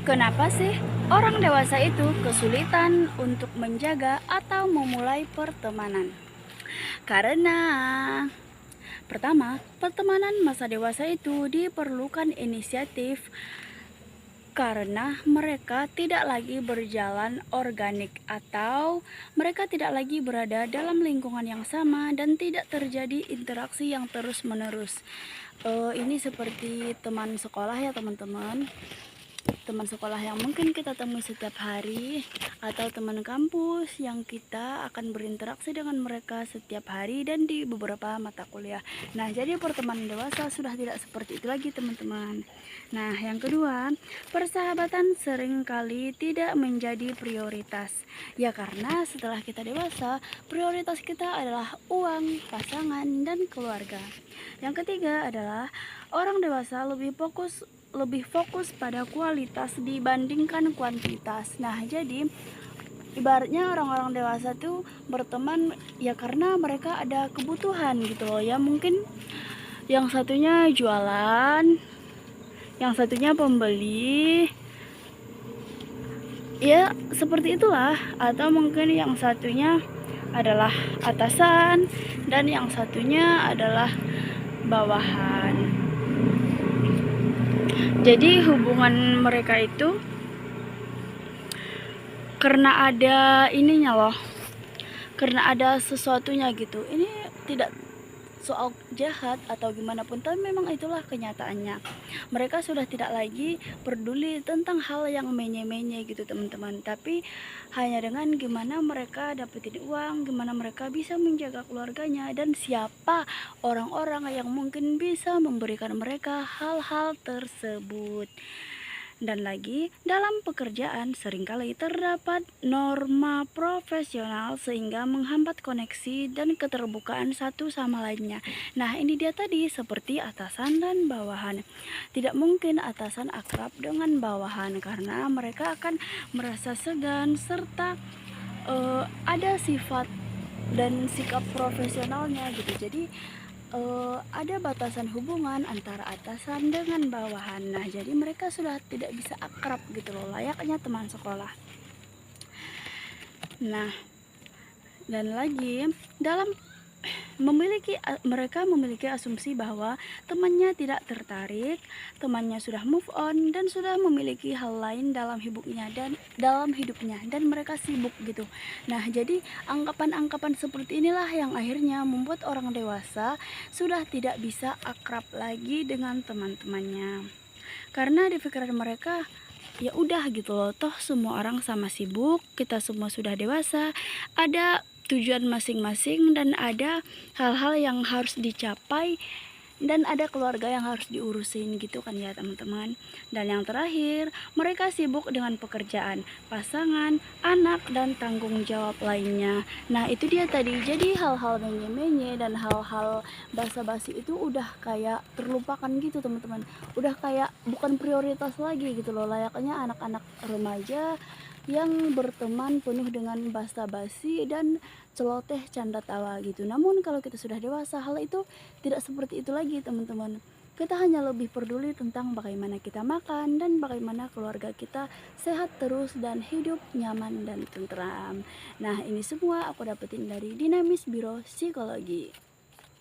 Kenapa sih orang dewasa itu kesulitan untuk menjaga atau memulai pertemanan? Karena pertama, pertemanan masa dewasa itu diperlukan inisiatif karena mereka tidak lagi berjalan organik atau mereka tidak lagi berada dalam lingkungan yang sama dan tidak terjadi interaksi yang terus-menerus. Ini seperti teman sekolah ya teman-teman, teman sekolah yang mungkin kita temui setiap hari, atau teman kampus yang kita akan berinteraksi dengan mereka setiap hari dan di beberapa mata kuliah. Nah, jadi pertemanan dewasa sudah tidak seperti itu lagi teman-teman. Nah, yang kedua, persahabatan seringkali tidak menjadi prioritas. Ya karena setelah kita dewasa, prioritas kita adalah uang, pasangan, dan keluarga. Yang ketiga adalah orang dewasa lebih fokus pada kualitas dibandingkan kuantitas. Nah, jadi ibaratnya orang-orang dewasa tuh berteman ya karena mereka ada kebutuhan gitu loh ya. Mungkin yang satunya jualan, yang satunya pembeli. Ya, seperti itulah. Atau mungkin yang satunya adalah atasan dan yang satunya adalah bawahan. Jadi hubungan mereka itu karena ada ininya loh, karena ada sesuatunya gitu. Ini tidak soal jahat atau gimana pun, tapi memang itulah kenyataannya. Mereka sudah tidak lagi peduli tentang hal yang menye-menye gitu teman-teman, tapi hanya dengan gimana mereka dapetin uang, gimana mereka bisa menjaga keluarganya, dan siapa orang-orang yang mungkin bisa memberikan mereka hal-hal tersebut. Dan lagi, dalam pekerjaan seringkali terdapat norma profesional sehingga menghambat koneksi dan keterbukaan satu sama lainnya. Nah, ini dia tadi seperti atasan dan bawahan. Tidak mungkin atasan akrab dengan bawahan karena mereka akan merasa segan serta ada sifat dan sikap profesionalnya gitu. Jadi ada batasan hubungan antara atasan dengan bawahan. Nah, jadi mereka sudah tidak bisa akrab gitu loh, layaknya teman sekolah. Nah, dan lagi dalam mereka memiliki asumsi bahwa temannya tidak tertarik, temannya sudah move on dan sudah memiliki hal lain dalam hidupnya dan mereka sibuk gitu. Nah, jadi anggapan-anggapan seperti inilah yang akhirnya membuat orang dewasa sudah tidak bisa akrab lagi dengan teman-temannya. Karena di pikiran mereka ya udah gitu loh, toh semua orang sama sibuk, kita semua sudah dewasa, ada tujuan masing-masing dan ada hal-hal yang harus dicapai dan ada keluarga yang harus diurusin gitu kan ya teman-teman. Dan yang terakhir, mereka sibuk dengan pekerjaan, pasangan, anak, dan tanggung jawab lainnya. Nah, itu dia tadi. Jadi hal-hal menye-menye dan hal-hal basa-basi itu udah kayak terlupakan gitu teman-teman. Udah kayak bukan prioritas lagi gitu loh, layaknya anak-anak remaja yang berteman penuh dengan basa-basi dan celoteh canda tawa gitu. Namun kalau kita sudah dewasa, hal itu tidak seperti itu lagi teman-teman. Kita hanya lebih peduli tentang bagaimana kita makan dan bagaimana keluarga kita sehat terus dan hidup nyaman dan tentram. Nah, ini semua aku dapetin dari Dinamis Biro Psikologi.